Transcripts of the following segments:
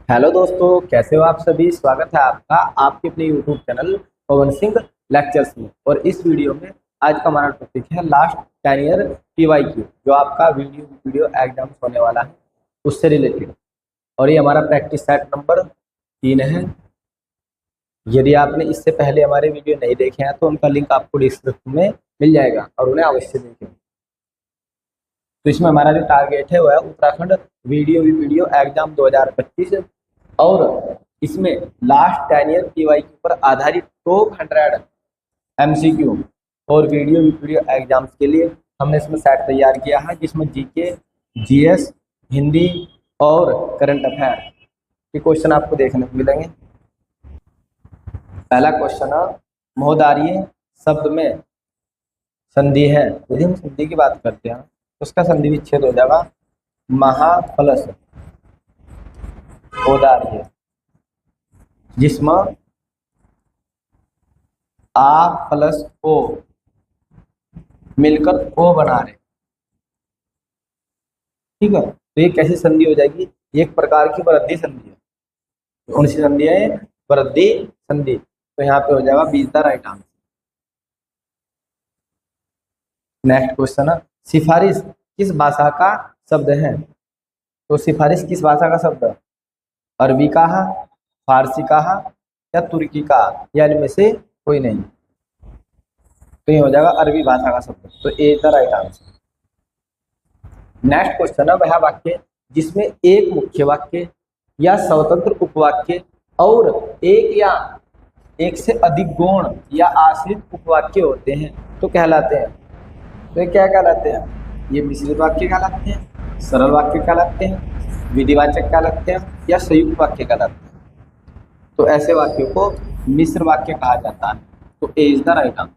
Hello दोस्तों, कैसे हो आप सभी। स्वागत है आपका आपके अपने YouTube channel Pawan Singh lectures में। और इस वीडियो में आज का हमारा टॉपिक है लास्ट 10 ईयर PYQ, जो आपका वीडियो एग्जाम्स होने वाला है उससे रिलेटेड। और ये हमारा प्रैक्टिस सेट नंबर 3 है। यदि आपने इससे पहले हमारे वीडियो नहीं देखे हैं तो उनका लिंक आपको डिस्क्रिप्शन में मिल जाएगा और उन्हें अवश्य देखें। तो इसमें हमारा जो टारगेट है वह है उत्तराखंड वीडियो एग्जाम 2025। और इसमें लास्ट 10 ईयर PYQ पर आधारित टॉप 100 MCQ और वीडियो एग्जाम्स के लिए हमने इसमें सेट तैयार किया है, जिसमें जीके, जीएस, हिंदी और करंट अफेयर के क्वेश्चन आपको देखने को मिलेंगे। पहला क्वेश्चन है, मोहदार्य शब्द में संधि है। यदि हम संधि की बात करते हैं तो उसका संधि विच्छेद हो जाएगा महाफलस मोहदार्य, जिसमें आ प्लस ओ मिलकर ओ बना रहे। ठीक है, तो ये कैसी संधि हो जाएगी? एक प्रकार की वृद्धि संधि है। कौन सी संधि है? वृद्धि संधि। तो यहाँ पे हो जाएगा 20 the right answer. Next question है, सिफारिश किस भाषा का शब्द है? तो सिफारिश किस भाषा का शब्द है? अरबी का है, फारसी का है या तुर्की का, या इनमें से कोई नहीं। तो ये हो जाएगा अरबी भाषा का शब्द। तो A the right answer. Next question है, वह वाक्य जिसमें एक मुख्य वाक्य या स्वतंत्र उपवाक्य और एक या एक से अधिक गौण या आश्रित उपवाक्य होते हैं तो कहलाते हैं। तो ये क्या कहलाते हैं? ये मिश्रित वाक्य कहलाते हैं, सरल वाक्य कहलाते हैं, विधिवाचक कहलाते हैं या संयुक्त वाक्य कहलाते हैं। तो ऐसे वाक्यों को मिश्र वाक्य कहा जाता है। तो A is the right answer.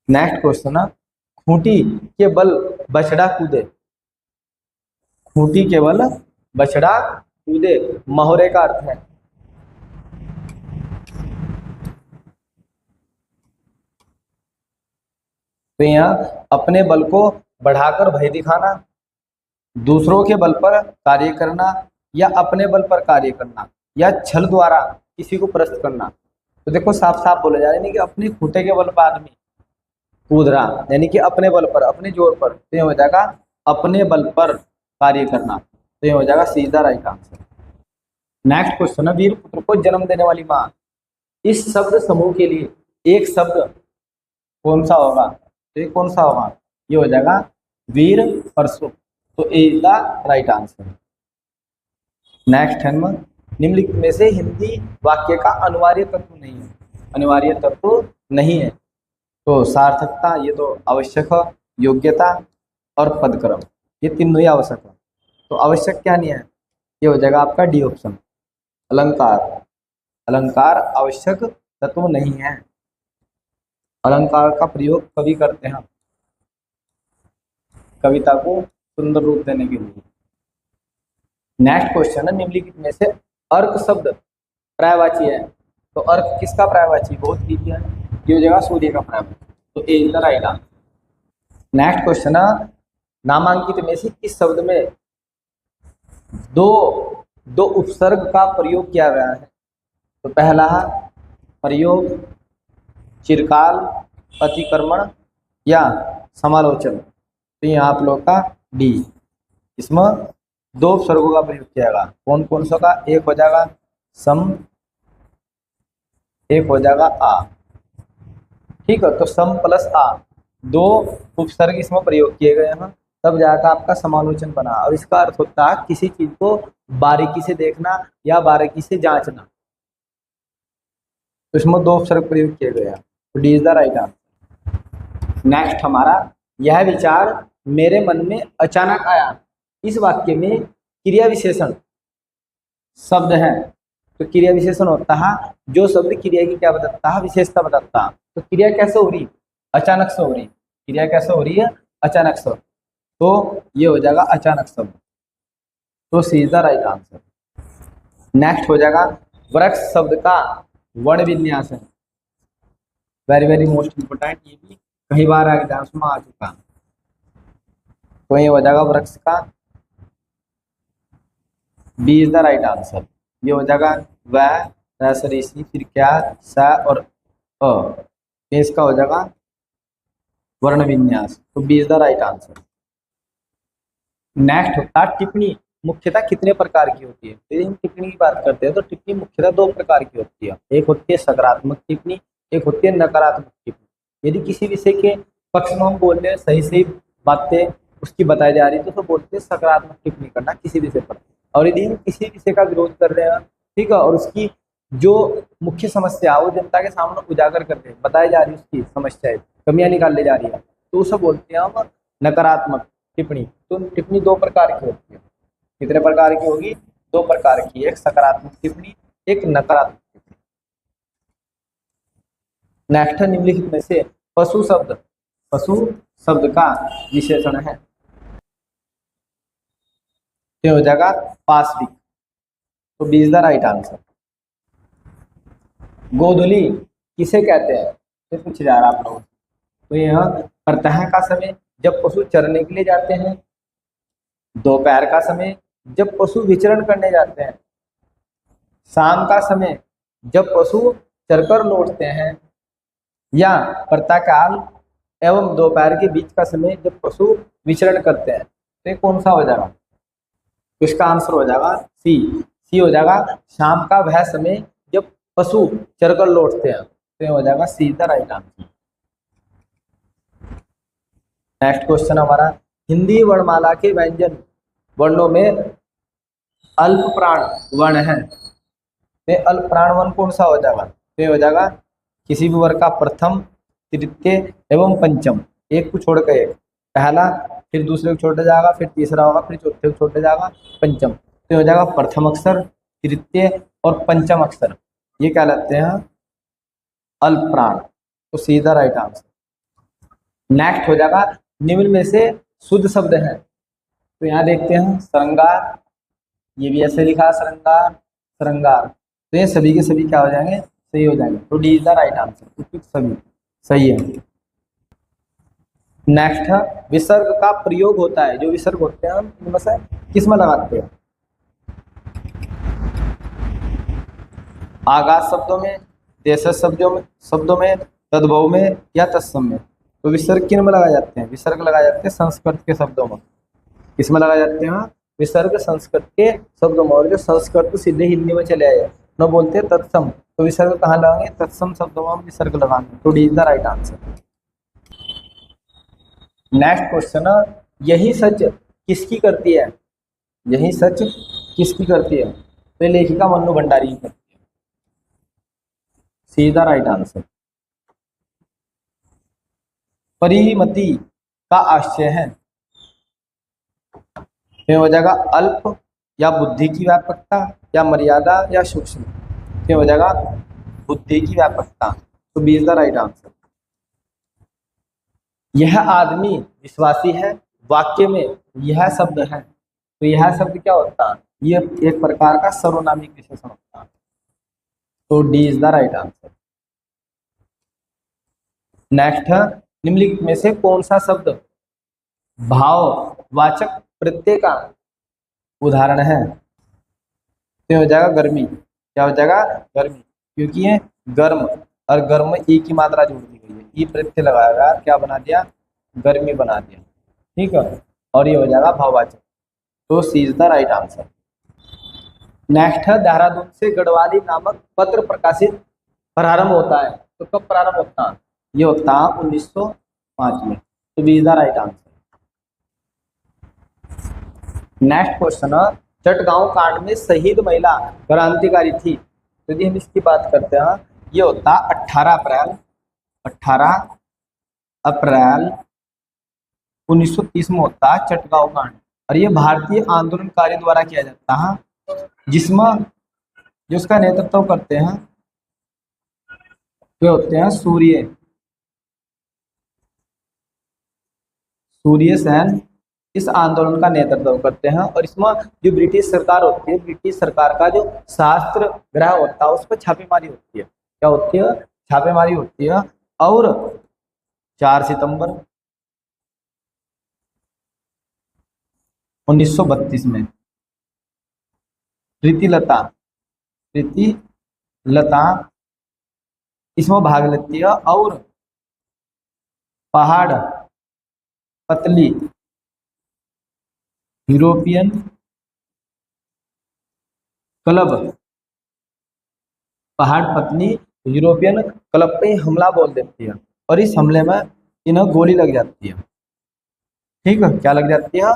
Next question है, खूंटी के बल बछड़ा कूदे। खूंटी के बल बछड़ा कूदे महोरे का अर्थ है। तो यहाँ अपने बल को बढ़ाकर भय दिखाना, दूसरों के बल पर कार्य करना या अपने बल पर कार्य करना या छल द्वारा किसी को परास्त करना। तो देखो साफ साफ बोला जा रहा है, यानी कि अपने खूंटे के बल पर आदमी कूद रहा, यानी कि अपने बल पर, अपने जोर पर। तो ये हो जाएगा अपने बल पर कार्य करना। तो ये हो जाएगा सीधा राइट आंसर। नेक्स्ट क्वेश्चन है, वीर पुत्र को जन्म देने वाली माँ। इस शब्द समूह के लिए एक शब्द कौन सा होगा? तो ये कौन सा होगा? ये हो जाएगा वीर परसु। तो A is the right answer. Next है, निम्नलिखित में से हिंदी वाक्य का अनिवार्य तत्व नहीं है। अनिवार्य तत्व नहीं है तो सार्थकता, ये तो आवश्यक है, योग्यता और पदक्रम, ये तीनों ही आवश्यक है। तो आवश्यक क्या नहीं है? ये हो जाएगा आपका डी ऑप्शन, अलंकार। अलंकार आवश्यक तत्व नहीं है। अलंकार का प्रयोग कवि करते हैं कविता को सुंदर रूप देने के लिए। नेक्स्ट क्वेश्चन है, निम्नलिखित में से अर्क शब्द पर्यायवाची है। तो अर्क किसका पर्यायवाची? बहुत इजी है, ये हो जाएगा सूर्य का पर्यायवाची। तो A is the right answer. Next question है, नामांकित में से किस शब्द में दो उपसर्ग का प्रयोग किया गया है? तो पहला है प्रयोग, चिरकाल, अतिक्रमण या समालोचन। तो ये आप लोग का डी, इसमें दो उपसर्गों का प्रयोग किया जाएगा। कौन कौन सा का? एक हो जाएगा सम, एक हो जाएगा आ। ठीक है, तो सम प्लस आ, दो उपसर्ग इसमें प्रयोग किए गए हैं, तब जाकर आपका समालोचन बना। और इसका अर्थ होता है किसी चीज को बारीकी से देखना या बारीकी से जांचना। तो इसमें दो उपसर्ग प्रयोग किए गए हैं। तो D is the right answer. Next हमारा, यह विचार मेरे मन में अचानक आया। इस वाक्य में क्रिया विशेषण शब्द है। तो क्रिया विशेषण होता है जो शब्द क्रिया की क्या बताता है? विशेषता बताता है। तो क्रिया कैसे हो रही? अचानक से हो रही। क्रिया कैसे हो रही है? अचानक से। तो ये हो जाएगा अचानक शब्द। तो C is the right answer. Next हो जाएगा, वृक्ष शब्द का वर्ण विन्यास है। वेरी वेरी मोस्ट इंपोर्टेंट, ये भी कई बार एग्जाम्स में आ चुका है। तो ये हो जाएगा वृक्ष का, B is the right answer. ये हो जाएगा व, रसरीसी, फिर क्या, स और अ, ये इसका हो जाएगा वर्ण विन्यास। तो B is the right answer. Next होता है टिप्पणी। मुख्यतः कितने प्रकार की होती है? यदि हम टिप्पणी की बात करते हैं तो टिप्पणी मुख्यतः दो प्रकार की होती है। एक होती है सकारात्मक टिप्पणी, एक होती है नकारात्मक टिप्पणी। यदि किसी विषय के पक्ष में हम बोल रहे हैं, सही सही बातें उसकी बताई जा रही है, तो बोलते हैं सकारात्मक टिप्पणी करना किसी विषय पर। और यदि हम किसी विषय का विरोध कर रहे हैं, ठीक है, और उसकी जो मुख्य समस्या वो जनता के सामने उजागर कर रहे हैं, बताई जा रही है, उसकी समस्याएं, कमियां निकाल जा रही है, तो उसे बोलते हैं हम नकारात्मक टिप्पणी। तो टिप्पणी दो प्रकार की होती है। कितने प्रकार की होगी? दो प्रकार की, एक सकारात्मक टिप्पणी, एक नकारात्मक टिप्पणी। नेक्स्ट निम्नलिखित में से पशु शब्द का विशेषण है। ये हो जाएगा पाशविक। तो B is the right answer. गोधूली किसे कहते हैं? ये पूछ जा रहा आप लोगों से। तो यह प्रातः का समय जब पशु चरने के लिए जाते हैं, दोपहर का समय जब पशु विचरण करने जाते हैं, शाम का समय जब पशु चरकर लौटते हैं, या प्रातःकाल एवं दोपहर के बीच का समय जब पशु विचरण करते हैं। तो ये कौन सा हो जाएगा? तो इसका आंसर हो जाएगा सी। सी हो जाएगा शाम का वह समय जब पशु चरकर लौटते हैं। तो ये हो जाएगा see the right answer. Next question हमारा, हिंदी वर्णमाला के व्यंजन वर्णों में अल्प प्राण वर्ण है। तो अल्प प्राण वर्ण कौन सा हो जाएगा? तो ये हो जाएगा किसी भी वर्ग का प्रथम, तृतीय एवं पंचम, एक को छोड़कर एक, पहला, फिर दूसरे को छोड़ जाएगा, फिर तीसरा होगा, फिर चौथे को छोड़ जाएगा, पंचम। तो हो जाएगा प्रथम अक्षर, तृतीय और पंचम अक्षर, ये क्या कहलाते हैं? अल्प प्राण। तो सीधा राइट आंसर। नेक्स्ट हो जाएगा निम्न में से शुद्ध शब्द है। तो यहाँ देखते हैं श्रृंगार, ये भी ऐसे लिखा है श्रृंगार, श्रृंगार। तो ये सभी के सभी क्या हो जाएंगे? सही हो जाएंगे। तो D is the right answer, क्योंकि सभी सही है। नेक्स्ट है विसर्ग का प्रयोग होता है। जो विसर्ग होते हैं हम इनमें से किस में लगाते हैं? आगाज शब्दों में, देशज शब्दों में, तद्भव में या तत्सम में। तो विसर्ग किन में लगाए जाते हैं? विसर्ग लगाए जाते हैं संस्कृत के शब्दों में। किसमें लगाए जाते हैं? विसर्ग संस्कृत के शब्दों में। और जो संस्कृत सीधे हिंदी में चले आए न बोलते हैं तत्सम, तो विसर्ग कहाँ लगाएंगे? तत्सम शब्दों में हम विसर्ग लगाएंगे। तो D is the right answer. Next question, यही सच किसकी करती है? यही सच किसकी करती है? तो लेखिका मन्नू भंडारी की करती है। सीधा राइट आंसर। परिमति का आशय है। ये हो जाएगा अल्प या बुद्धि की व्यापकता, या मर्यादा, या सूक्ष्म। ये हो जाएगा बुद्धि की व्यापकता। तो B is the right answer. यह आदमी विश्वासी है, वाक्य में यह शब्द है। तो यह शब्द क्या होता है? ये एक प्रकार का सर्वनामिक विशेषण होता है। तो D is the right answer. Next है निम्नलिखित में से कौन सा शब्द भाववाचक प्रत्यय का उदाहरण है? तो हो जाएगा गर्मी। क्या हो जाएगा? गर्मी, क्योंकि ये गर्म और गर्म ई की मात्रा जोड़ दी गई है, ई प्रत्यय लगाया गया, क्या बना दिया? गर्मी बना दिया। ठीक है, और ये हो जाएगा भाववाचक। तो C is the right answer. Next है देहरादून से गढ़वाली नामक पत्र प्रकाशित प्रारंभ होता है। तो कब प्रारंभ होता है? ये होता है 1905 में। तो B is the right answer. Next question, Chittagong कांड में शहीद महिला क्रांतिकारी थी। तो यदि हम इसकी बात करते हैं, ये होता 18 अप्रैल 1930 में होता है चटगांव कांड। और ये भारतीय आंदोलनकारी द्वारा किया जाता है, जिसमें जिसका नेतृत्व करते हैं वे होते हैं सूर्य सेन। इस आंदोलन का नेतृत्व करते हैं। और इसमें जो ब्रिटिश सरकार होती है, ब्रिटिश सरकार का जो शास्त्र ग्रह होता है, उस पर छापेमारी होती है। क्या होती है? छापेमारी होती है। और 4 सितंबर 1932 में प्रीतिलता प्रीति लता इसमें भाग लेती है। और पहाड़ पतली यूरोपियन क्लब, पहाड़ पत्नी यूरोपियन क्लब पे हमला बोल देती है और इस हमले में इन्हें गोली लग जाती है। ठीक है, क्या लग जाती है?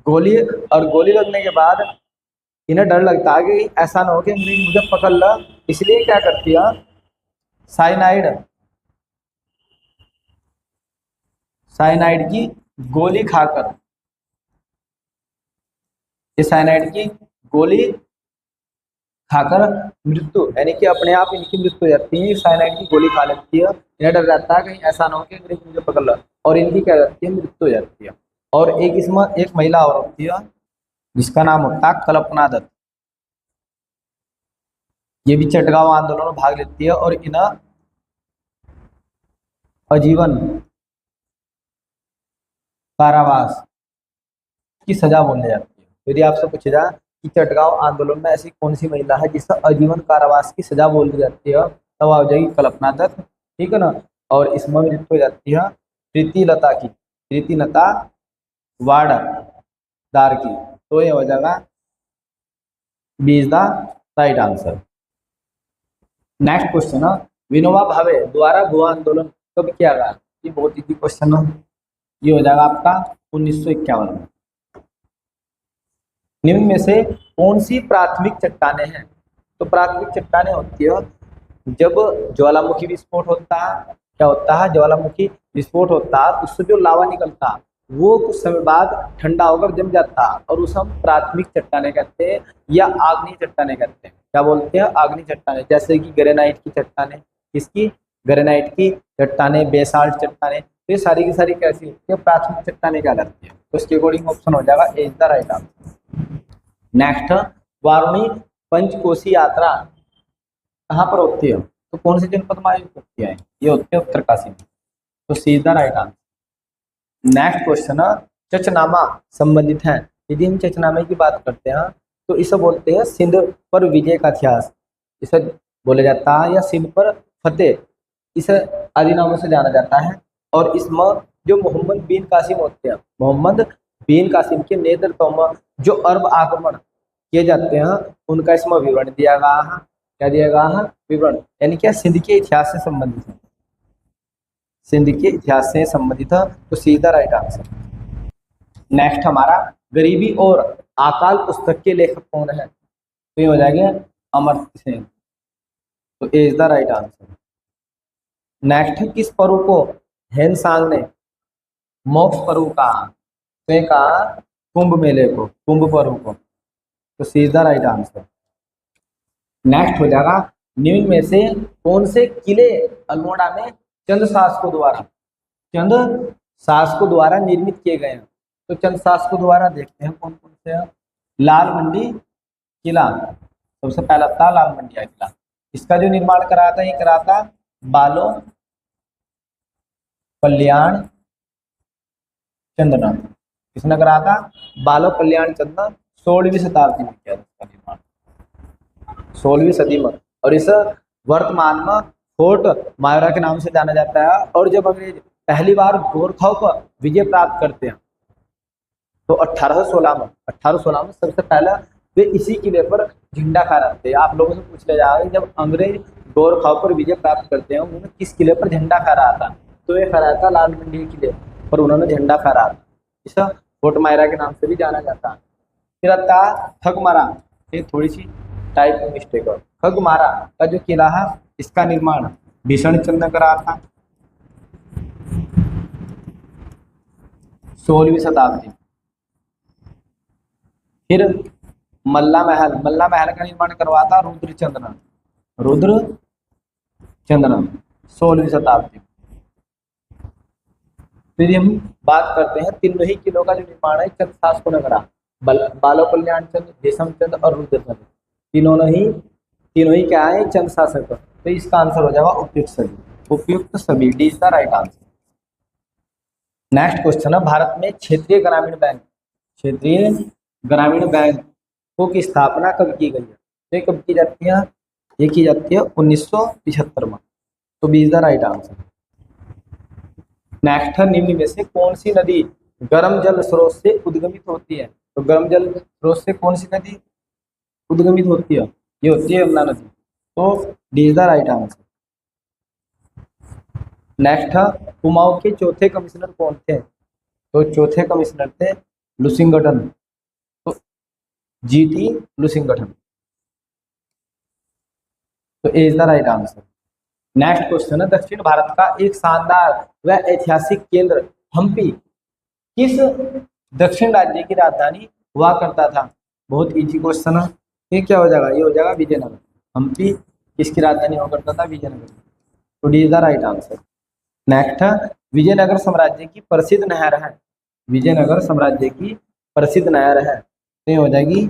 गोली। और गोली लगने के बाद इन्हें डर लगता है कि ऐसा ना हो कि मुझे पकड़ ला, इसलिए क्या करती है, साइनाइड साइनाइड की गोली खाकर, ये साइनाइड की गोली खाकर मृत्यु, यानी कि अपने आप इनकी मृत्यु हो जाती है। साइनाइड की गोली खा लेती है, इन्हें डर रहता है कहीं ऐसा ना हो कि अंग्रेज मुझे पकड़ लो, और इनकी क्या जाती है, मृत्यु हो जाती है। और एक इसमें एक महिला और होती है जिसका नाम होता है कल्पना दत्त। ये भी चटगांव आंदोलन में भाग लेती है और इन्हें आजीवन कारावास की सजा बोली जाती है। यदि आपसे पूछा जाए कि चटगांव आंदोलन में ऐसी कौन सी महिला है जिसे आजीवन कारावास की सजा बोल दी जाती है, तब आ जाएगी कल्पना दत्त। ठीक है ना। और इसमें मृत्यु हो जाती है प्रीति लता की, प्रीति लता वाड़दार की। तो ये हो जाएगा B is the right answer. Next question है, विनोबा भावे द्वारा गोवा आंदोलन कब किया गया? ये बहुत इजी क्वेश्चन है। ये हो जाएगा आपका 1951 में। निम्न में से कौन सी प्राथमिक चट्टानें हैं? तो प्राथमिक चट्टानें होती है जब ज्वालामुखी विस्फोट होता है। क्या होता है? ज्वालामुखी विस्फोट होता है, उससे जो लावा निकलता है वो कुछ समय बाद ठंडा होकर जम जाता है और उसे हम प्राथमिक चट्टानें कहते हैं या आग्नेय चट्टानें कहते हैं। क्या बोलते हैं? आग्नेय चट्टानें। जैसे कि ग्रेनाइट की चट्टानें, किसकी? ग्रेनाइट की चट्टानें, बेसाल्ट चट्टानें, तो ये सारी की सारी कैसी होती है? प्राथमिक चट्टानें कहलाती है। तो इसके अकॉर्डिंग ऑप्शन हो जाएगा A is the right answer. Next, Varuni Panchkoshi यात्रा कहाँ पर होती है? तो कौन से जनपद में आयोजित होती है? ये होती है उत्तरकाशी में। तो C is the right answer. Next question, Chachnama संबंधित है। यदि हम चचनामे की बात करते हैं तो इसे बोलते हैं सिंध पर विजय का इतिहास, इसे बोला जाता है, या सिंध पर फतेह, इसे आदि नामों से जाना जाता है। और इसमें जो मोहम्मद बिन कासिम होते हैं, मोहम्मद बिन कासिम के नेतृत्व में जो अरब आक्रमण किए जाते हैं उनका इसमें विवरण दिया गया है। क्या दिया गया है? विवरण। यानी क्या? सिंध के इतिहास से संबंधित है, सिंध के इतिहास से संबंधित है। तो सीधा राइट आंसर। नेक्स्ट हमारा, गरीबी और अकाल पुस्तक के लेखक कौन है? तो ये हो जाएंगे अमर्त्य सेन। तो A is the right answer. Next, किस पर्व को हेनसांग ने मोक्ष पर्व कहा? तो ये कहा कुंभ मेले को, कुंभ पर्व को। तो C is the right answer. Next हो जाएगा, निम्न में से कौन से किले अल्मोड़ा में चंद शासकों द्वारा निर्मित किए गए हैं? तो चंद शासकों द्वारा देखते हैं कौन कौन से हैं। लाल मंडी किला सबसे पहला था, लाल मंडिया किला। इसका जो निर्माण करा था, ये करा था बालो कल्याण चंद्र। किसने करा था? बालो कल्याण चंद्र। 16वीं शताब्दी में किया था इसका निर्माण, 16वीं सदी में। और इस वर्तमान में फोर्ट मायोरा के नाम से जाना जाता है। और जब अंग्रेज पहली बार गोरखाओं पर विजय प्राप्त करते हैं तो 1816 में सबसे पहला वे इसी किले पर झंडा फहराते हैं। आप लोगों से पूछ लिया जाएगा जब अंग्रेज गोरखाओं पर विजय प्राप्त करते हैं उन्होंने किस किले पर झंडा फहराया था? तो ये फहराया था लाल मंडी किले पर उन्होंने झंडा फहराया था। इसे फोर्ट मायरा के नाम से भी जाना जाता है। फिर आता है खगमारा, ये थोड़ी सी टाइप मिस्टेक है। खगमारा का जो किला है इसका निर्माण भीषण चंद्र ने करा था 16वीं शताब्दी। फिर मल्ला महल का निर्माण करवाता रुद्रचंद्र 16वीं शताब्दी। फिर हम बात करते हैं तीनों ही किलों का जो निर्माण है चंद शासकों ने करा, बालो कल्याण चंद्र, देशम चंद्र और रुद्रचंद्र। तीनों ही क्या है? चंद शासक। तो इसका आंसर हो जाएगा उपयुक्त सभी। D is the right answer. Next question है, भारत में क्षेत्रीय ग्रामीण बैंक को की स्थापना कब की गई है? तो कब की जाती है? ये की जाती है 1975 में। तो B is the right answer. Next है, निम्न में से कौन सी नदी गर्म जल स्रोत से उद्गमित होती है? तो गर्म जल स्रोत से कौन सी नदी उद्गमित होती है? ये होती है यमुना नदी। तो D is the right answer. Next है, कुमाऊं के चौथे कमिश्नर कौन थे? तो चौथे कमिश्नर थे लुसिंगटन। तो जीटी लुसिंगटन। तो A is the right answer. Next question है, दक्षिण भारत का एक शानदार व ऐतिहासिक केंद्र हम्पी किस दक्षिण राज्य की राजधानी हुआ करता था? बहुत इजी क्वेश्चन है। ये क्या हो जाएगा? ये हो जाएगा विजयनगर। हम्पी किसकी राजधानी हुआ करता था? विजयनगर। तो D is the right answer. Next है, विजयनगर साम्राज्य की प्रसिद्ध नहर है। विजयनगर साम्राज्य की प्रसिद्ध नहर है, तो ये हो जाएगी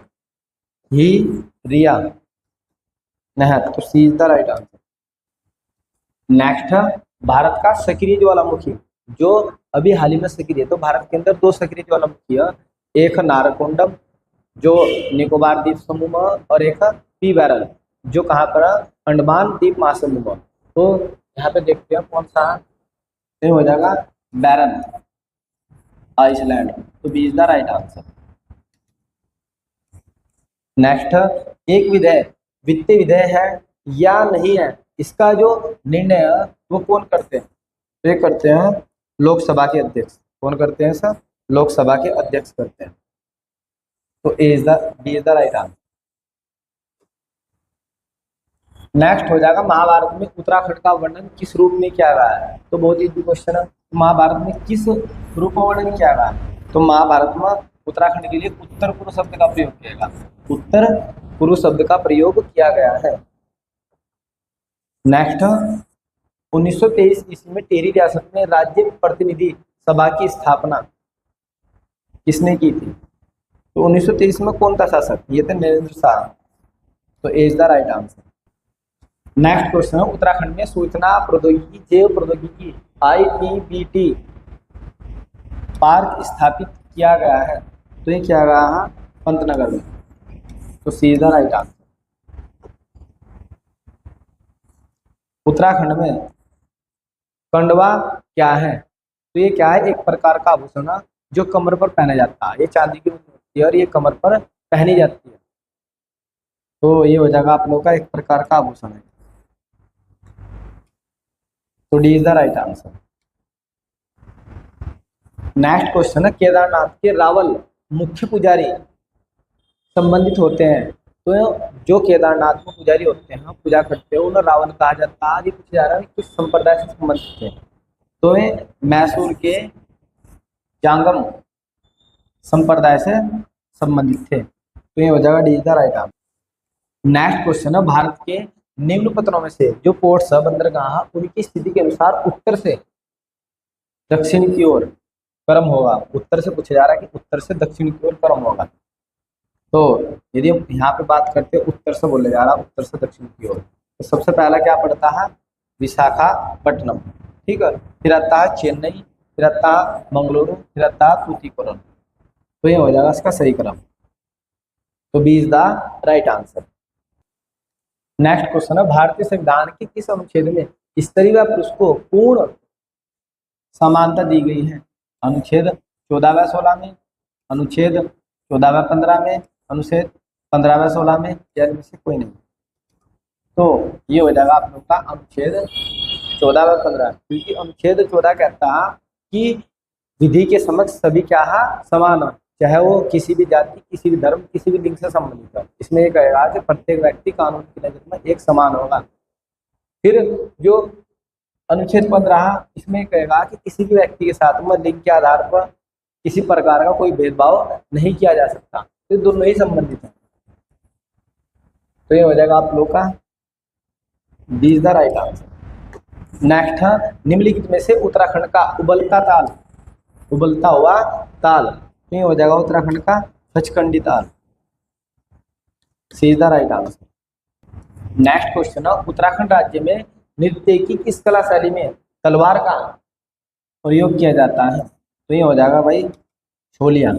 ही रिया नहर। तो C is the right answer. Next है, भारत का सक्रिय ज्वालामुखी जो अभी हाल ही में सक्रिय है। तो भारत के अंदर दो सक्रिय ज्वालामुखी है, एक नारकोंडम जो निकोबार द्वीप समूह में, और एक पी बैरल जो कहाँ पर है? अंडमान द्वीप महासमूह में। तो यहाँ पे देखते हैं कौन सा ये हो जाएगा? Barren Island. तो B is the right answer. Next, एक विधेयक वित्तीय विधेयक है या नहीं है, इसका जो निर्णय है वो कौन करते हैं? तो ये करते हैं लोकसभा के अध्यक्ष। कौन करते हैं सर? लोकसभा के अध्यक्ष करते हैं। तो A is the B is the right answer. Next हो जाएगा, महाभारत में उत्तराखंड का वर्णन किस रूप में किया गया है? तो बहुत ही क्वेश्चन है। महाभारत में किस रूप में वर्णन किया गया है? तो महाभारत में उत्तराखंड के लिए उत्तर कुरु शब्द का प्रयोग किया गया। उत्तर कुरु शब्द का प्रयोग किया गया है। नेक्स्ट, 1923 ईस्वी में टेरी रियासत में राज्य प्रतिनिधि सभा की स्थापना किसने की थी? तो 1923 में कौन था शासक? ये थे नरेंद्र शाह। तो A is the right answer. Next question है, उत्तराखंड में सूचना प्रौद्योगिकी जैव प्रौद्योगिकी IPBT पार्क स्थापित किया गया है। तो ये किया गया है पंतनगर में। तो C is the right answer. Uttarakhand में कंडवा क्या है? तो ये क्या है? एक प्रकार का आभूषण है जो कमर पर पहना जाता है। ये चांदी की होती है और ये कमर पर पहनी जाती है। तो ये हो जाएगा आप लोग का एक प्रकार का आभूषण है। तो D is the right answer. Next question है, केदारनाथ के रावल मुख्य पुजारी संबंधित होते हैं। तो जो केदारनाथ में पुजारी होते हैं, पूजा करते हैं, उन्हें रावल कहा जाता है। ये पूछा जा रहा है किस संप्रदाय से संबंधित है? तो ये मैसूर के जांगम संप्रदाय से संबंधित थे। तो ये हो जाएगा D is the right answer. Next question है, भारत के निम्न पत्रों में से जो पोर्ट्स है, बंदरगाह, उनकी स्थिति के अनुसार उत्तर से दक्षिण की ओर क्रम होगा। उत्तर से पूछा जा रहा है कि उत्तर से दक्षिण की ओर क्रम होगा। तो यदि हम यहाँ पे बात करते हैं उत्तर से बोले जा रहा है, उत्तर से दक्षिण की ओर, तो सबसे पहला क्या पड़ता है? विशाखापट्टनम। ठीक है, फिर आता है चेन्नई, फिर आता है मंगलुरु, फिर आता है तूतीकोरन। तो ये हो जाएगा इसका सही क्रम। तो B is the right answer. Next question है, भारतीय संविधान के किस अनुच्छेद में स्त्री व पुरुष को पूर्ण समानता दी गई है? अनुच्छेद 14 व 16 में, अनुच्छेद 14 व 15 में, अनुच्छेद 15 व 16 में, या इनमें से कोई नहीं? तो ये हो जाएगा आप लोग का अनुच्छेद 14 व 15, क्योंकि अनुच्छेद 14 कहता है कि विधि के समक्ष सभी क्या है? समान है, चाहे वो किसी भी जाति, किसी भी धर्म, किसी भी लिंग से संबंधित हो। इसमें ये कहेगा कि प्रत्येक व्यक्ति कानून की नजर में एक समान होगा। फिर जो अनुच्छेद 15 इसमें कहेगा कि किसी भी व्यक्ति के साथ में लिंग के आधार पर किसी प्रकार का कोई भेदभाव नहीं किया जा सकता। तो दोनों ही संबंधित है। तो ये हो जाएगा आप लोग का B is the right answer. Next है, निम्नलिखित में से उत्तराखंड का उबलता ताल, उबलता हुआ ताल, तो ये हो जाएगा उत्तराखंड का Sachkhandi Tal. C is the right answer. Next question है, उत्तराखंड राज्य में नृत्य की किस कला शैली में तलवार का प्रयोग किया जाता है? तो ये हो जाएगा भाई Choliya.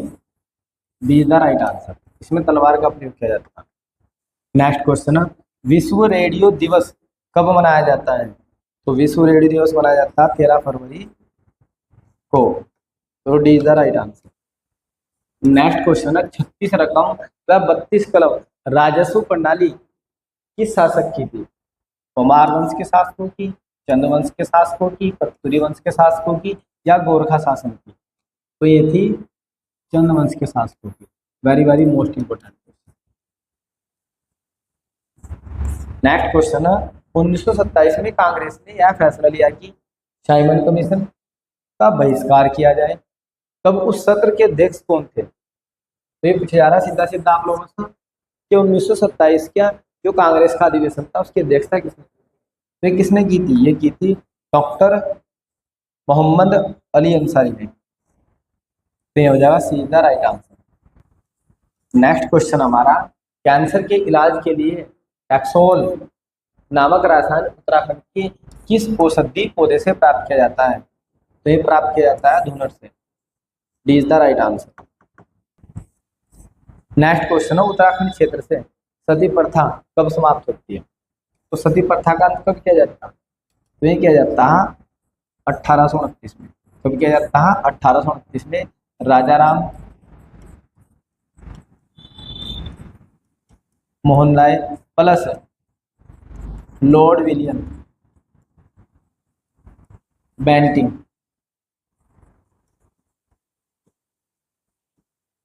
B is the right answer. इसमें तलवार का प्रयोग किया जाता है। नेक्स्ट क्वेश्चन है, विश्व रेडियो दिवस कब मनाया जाता है? तो विश्व रेडियो दिवस मनाया जाता है 13 फरवरी को। तो D is the right answer. Next question है 36 रकम व 32 कलम राजस्व प्रणाली किस शासक की थी? तोमार वंश के शासकों की, चंद्रवंश के शासकों की, कत्यूरी वंश के शासकों की या गोरखा शासन की? तो ये थी चंद्रवंश के शासकों की। Very very most important. Next question है 1927 में कांग्रेस ने यह फैसला लिया कि साइमन कमीशन का बहिष्कार किया जाए। तब उस सत्र के अध्यक्ष कौन थे? तो ये पूछा जा रहा है सीधा सीधा आप लोगों से कि 1927 का जो कांग्रेस का अधिवेशन था उसकी अध्यक्षता किसने की? तो ये किसने की थी? ये की थी डॉक्टर मोहम्मद अली अंसारी ने। तो ये हो जाएगा सीधा राइट आंसर। नेक्स्ट क्वेश्चन हमारा कैंसर के इलाज के लिए टैक्सोल नामक रसायन उत्तराखंड के किस औषधि पौधे से प्राप्त किया जाता है? तो ये प्राप्त किया जाता है धुनर से। D is the right answer. Next question है उत्तराखंड क्षेत्र से सती प्रथा कब समाप्त होती है? तो सती प्रथा का अंत कब किया जाता है? तो ये किया जाता है 1829 में। कब किया जाता है? 1829 में राजा Ram Mohan Roy plus Lord William Bentinck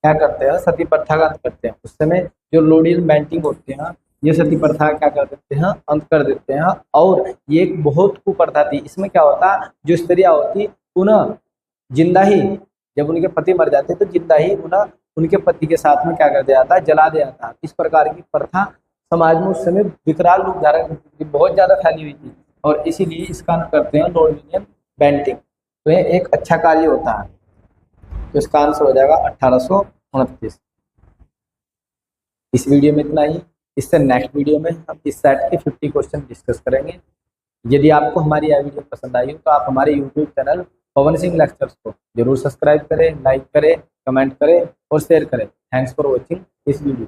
क्या करते हैं? सती प्रथा का अंत करते हैं। उस समय जो लॉर्ड विलियम बेंटिंग होते हैं ये सती प्रथा क्या कर देते हैं? अंत कर देते हैं। और ये एक बहुत कुप्रथा थी। इसमें क्या होता, जो स्त्रियां होती पुनः जिंदा ही जब उनके पति मर जाते तो जिंदा ही पुनः उनके पति के साथ में क्या कर दिया जाता? जला दिया जाता। इस प्रकार की प्रथा समाज में उस समय विकराल रूप धारण करती थी, बहुत ज्यादा फैली हुई थी। और इसीलिए इसका अंत करते हैं लॉर्ड विलियम बेंटिंग। तो ये एक अच्छा कार्य होता है। तो इसका आंसर हो जाएगा 1829। इस वीडियो में इतना ही। इससे नेक्स्ट वीडियो में हम इस सेट के 50 क्वेश्चन डिस्कस करेंगे। यदि आपको हमारी यह वीडियो पसंद आई हो तो आप हमारे YouTube channel Pawan Singh lectures को जरूर सब्सक्राइब करें, लाइक करें, कमेंट करें और शेयर करें। Thanks for watching this video.